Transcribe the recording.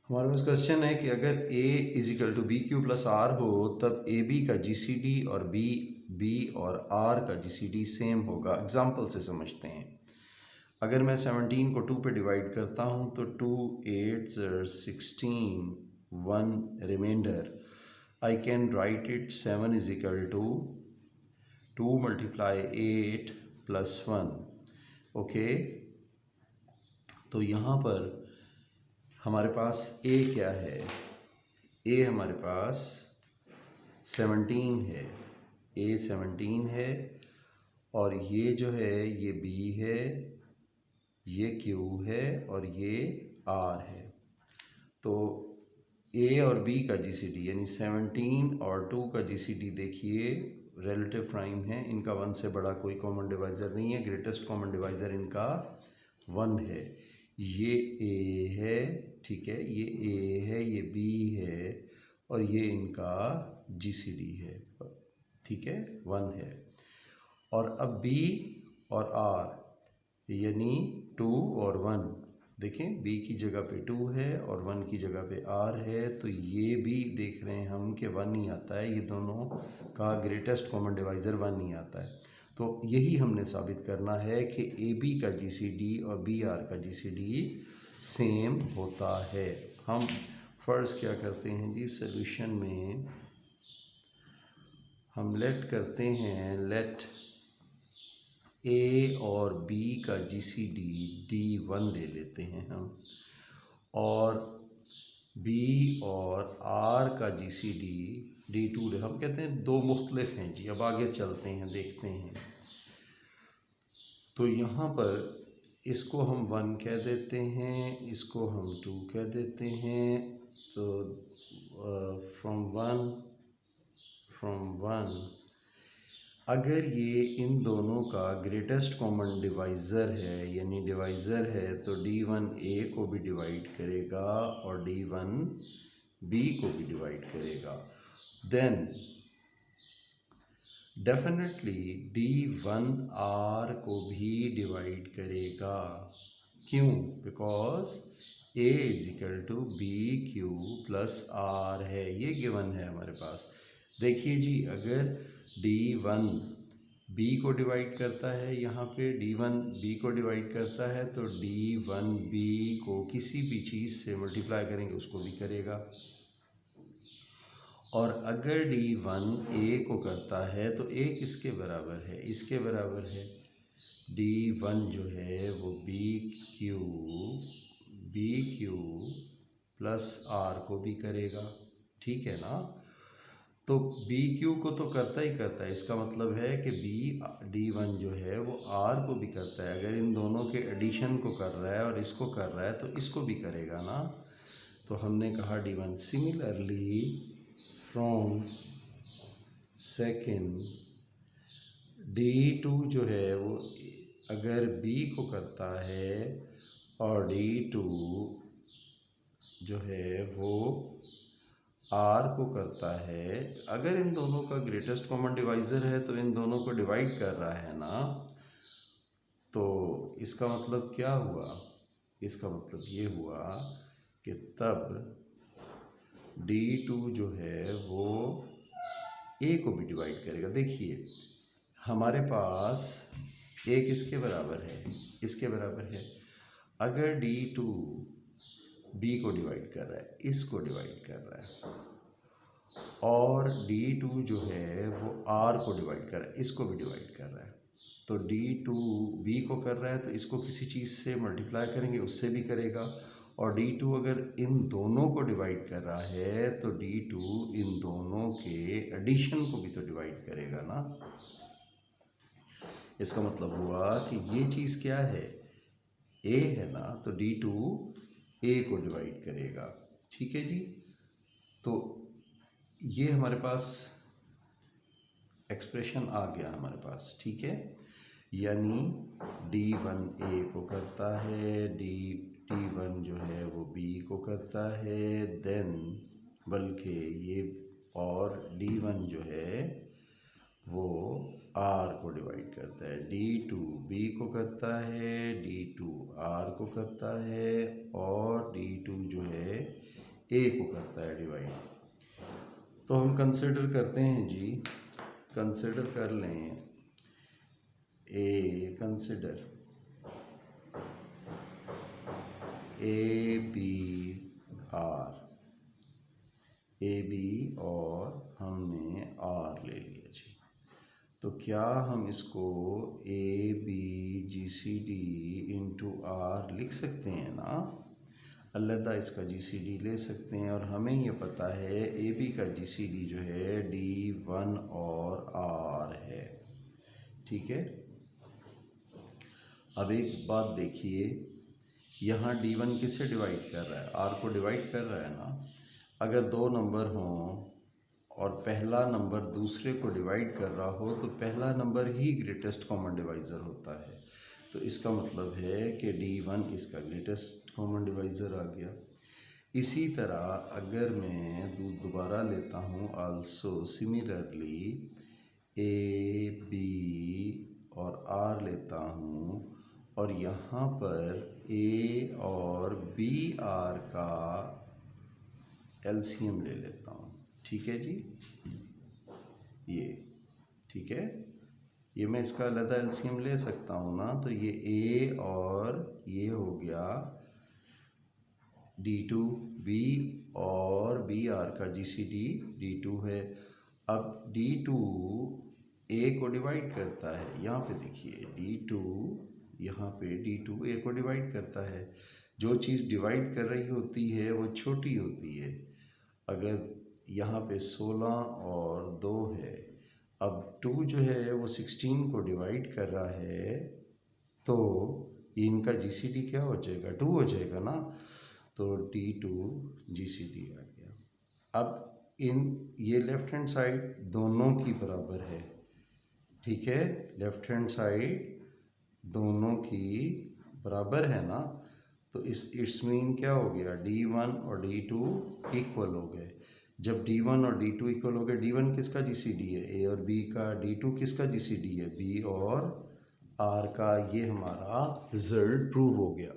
हमारे पास क्वेश्चन है कि अगर a is equal to b q plus r हो तब ए बी का जी सी डी और बी और आर का जी सी डी सेम होगा। एग्जाम्पल से समझते हैं। अगर मैं 17 को 2 पे डिवाइड करता हूँ तो 2 8 16 1 reminder I can write it 7 is equal to 2 multiply 8 plus 1। Okay, तो यहाँ पर हमारे पास a क्या है? a हमारे पास 17 है, a 17 है और ये जो है ये b है, ये q है और ये r है। तो a और b का GCD यानी 17 और 2 का GCD देखिए रिलेटिव प्राइम है, इनका 1 से बड़ा कोई कॉमन डिवाइज़र नहीं है, ग्रेटेस्ट कॉमन डिवाइज़र इनका 1 है। ये a है, ठीक है, ये a है, ये b है और ये इनका GCD है, ठीक है, 1 है। और अब b और r यानी 2 और 1, देखें b की जगह पे 2 है और 1 की जगह पे r है, तो ये भी देख रहे हैं हम कि 1 ही आता है, ये दोनों का ग्रेटेस्ट कॉमन डिवाइज़र 1 ही आता है। तो यही हमने साबित करना है कि ए बी का GCD और बी आर का GCD सेम होता है। हम फर्स्ट क्या करते हैं जी, सॉल्यूशन में हम लेट करते हैं, लेट ए और बी का GCD D1 ले लेते हैं हम, और बी और आर का GCD D2 हम कहते हैं। दो मुख्तलिफ हैं जी। अब आगे चलते हैं, देखते हैं। तो यहाँ पर इसको हम 1 कह देते हैं, इसको हम 2 कह देते हैं। तो फ्रॉम वन अगर ये इन दोनों का ग्रेटेस्ट कॉमन डिवाइज़र है, यानी डिवाइज़र है, तो D1 A को भी डिवाइड करेगा और D1 B को भी डिवाइड करेगा। देन डेफिनेटली D1 R को भी डिवाइड करेगा। क्यों? Because A is equal to b q plus r है, ये गिवन है हमारे पास। देखिए जी, अगर D1 B को डिवाइड करता है, यहाँ पे D1 B को डिवाइड करता है, तो D1 B को किसी भी चीज़ से मल्टीप्लाई करेंगे उसको भी करेगा। और अगर D1 A को करता है तो A किसके बराबर है? इसके बराबर है। D1 जो है वो बी क्यू प्लस आर को भी करेगा, ठीक है ना। तो बी क्यू को तो करता ही करता है, इसका मतलब है कि D1 जो है वो आर को भी करता है। अगर इन दोनों के एडिशन को कर रहा है और इसको कर रहा है तो इसको भी करेगा ना। तो हमने कहा D1। Similarly from second D2 जो है वो अगर B को करता है और D2 जो है वो R को करता है, अगर इन दोनों का ग्रेटेस्ट कॉमन डिवाइज़र है तो इन दोनों को डिवाइड कर रहा है ना। तो इसका मतलब क्या हुआ? इसका मतलब ये हुआ कि तब D2 जो है वो A को भी डिवाइड करेगा। देखिए हमारे पास A किसके बराबर है? इसके बराबर है। अगर D2 B को डिवाइड कर रहा है, इसको डिवाइड कर रहा है, और D2 जो है वो R को डिवाइड कर रहा है, इसको भी डिवाइड कर रहा है, तो D2 B को कर रहा है तो इसको किसी चीज़ से मल्टीप्लाई करेंगे उससे भी करेगा। और D2 अगर इन दोनों को डिवाइड कर रहा है तो D2 इन दोनों के एडिशन को भी तो डिवाइड करेगा ना। इसका मतलब हुआ कि ये चीज़ क्या है? A है ना, तो D2 A को डिवाइड करेगा, ठीक है जी। तो ये हमारे पास एक्सप्रेशन आ गया हमारे पास, ठीक है। यानी D1 A को करता है, D1 जो है वो B को करता है, देन बल्कि ये, और D1 जो है वो R को डिवाइड करता है, D2 B को करता है, D2 R को करता है, और D2 जो है ए को करता है डिवाइड। तो हम कंसिडर करते हैं जी, कंसिडर कर लें consider a b r, a b और हमने आर ले लिया जी। तो क्या हम इसको a b G C D into r लिख सकते हैं ना, अलग इसका जी सी डी ले सकते हैं। और हमें ये पता है ए बी का जी सी डी जो है D1 और आर है, ठीक है। अब एक बात देखिए, यहाँ D1 किससे डिवाइड कर रहा है, आर को डिवाइड कर रहा है ना। अगर दो नंबर हों और पहला नंबर दूसरे को डिवाइड कर रहा हो तो पहला नंबर ही ग्रेटेस्ट कॉमन डिवाइज़र होता है। तो इसका मतलब है कि D1 इसका ग्रेटेस्ट कॉमन डिवाइज़र आ गया। इसी तरह अगर मैं दोबारा लेता हूँ, आल्सो सिमिलरली ए बी और आर लेता हूँ और यहाँ पर ए और बी आर का एलसीएम ले लेता हूँ, ठीक है जी। ये ठीक है, ये मैं इसका अलग एलसीएम ले सकता हूँ ना। तो ये ए और ये हो गया D2, बी और बी आर का GCD D2 है। अब D2 ए को डिवाइड करता है, यहाँ पे देखिए D2, यहाँ पे D2 ए को डिवाइड करता है। जो चीज़ डिवाइड कर रही होती है वो छोटी होती है। अगर यहाँ पे 16 और 2 है, अब 2 जो है वो 16 को डिवाइड कर रहा है, तो इनका GCD क्या हो जाएगा, 2 हो जाएगा ना। तो D2 GCD आ गया। अब ये लेफ़्ट हैंड साइड दोनों की बराबर है, ठीक है, लेफ़्ट हैंड साइड दोनों की बराबर है ना। तो इट्स मीन क्या हो गया, D1 और D2 इक्वल हो गए। जब D1 और D2 इक्वल हो गए, D1 किसका GCD है, ए और बी का, D2 किसका GCD है, बी और आर का। ये हमारा रिजल्ट प्रूव हो गया।